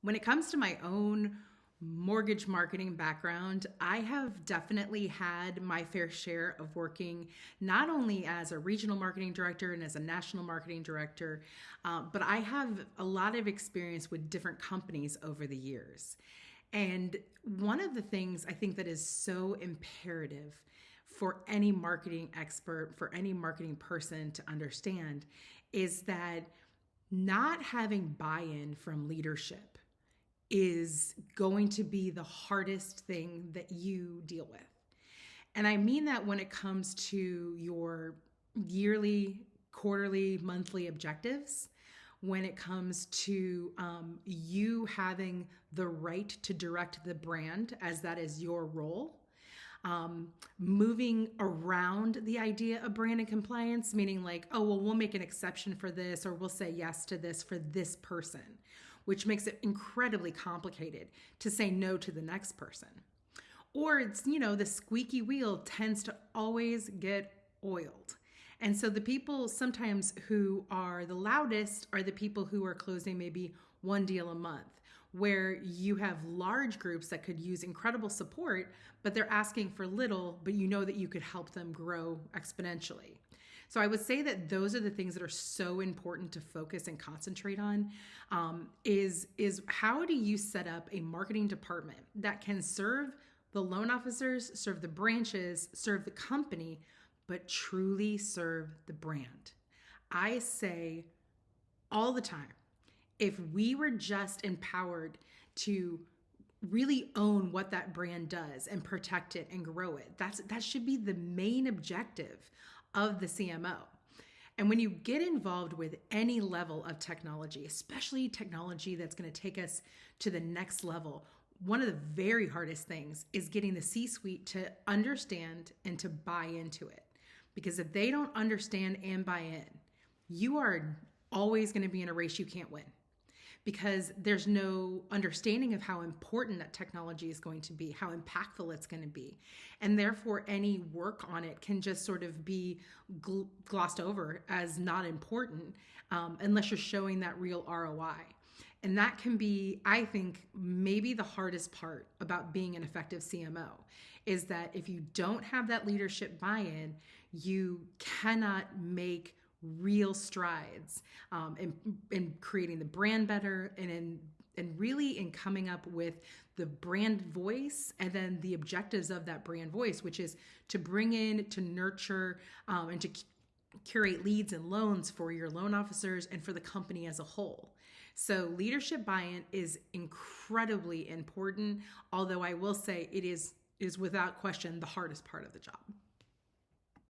When it comes to my own mortgage marketing background, I have definitely had my fair share of working not only as a regional marketing director and as a national marketing director, but I have a lot of experience with different companies over the years. And one of the things I think that is so imperative for any marketing expert, for any marketing person to understand is that not having buy in from leadership is going to be the hardest thing that you deal with. And I mean that when it comes to your yearly, quarterly, monthly objectives, when it comes to you having the right to direct the brand as that is your role. Moving around the idea of brand and compliance, meaning like, oh, well, we'll make an exception for this, or we'll say yes to this for this person, which makes it incredibly complicated to say no to the next person. Or it's, the squeaky wheel tends to always get oiled. And so the people sometimes who are the loudest are the people who are closing maybe one deal a month, where you have large groups that could use incredible support, but they're asking for little, but you know that you could help them grow exponentially. So I would say that those are the things that are so important to focus and concentrate on. Is how do you set up a marketing department that can serve the loan officers, serve the branches, serve the company, but truly serve the brand? I say all the time, if we were just empowered to really own what that brand does and protect it and grow it, that should be the main objective of the CMO. And when you get involved with any level of technology, especially technology that's going to take us to the next level, one of the very hardest things is getting the C-suite to understand and to buy into it. Because if they don't understand and buy in, you are always going to be in a race you can't win, because there's no understanding of how important that technology is going to be, how impactful it's going to be. And therefore, any work on it can just sort of be glossed over as not important unless you're showing that real ROI. And that can be, I think, maybe the hardest part about being an effective CMO is that if you don't have that leadership buy-in, you cannot make real strides in creating the brand better and really in coming up with the brand voice and then the objectives of that brand voice, which is to bring in, to nurture, and to curate leads and loans for your loan officers and for the company as a whole. So leadership buy-in is incredibly important, although I will say it is without question the hardest part of the job.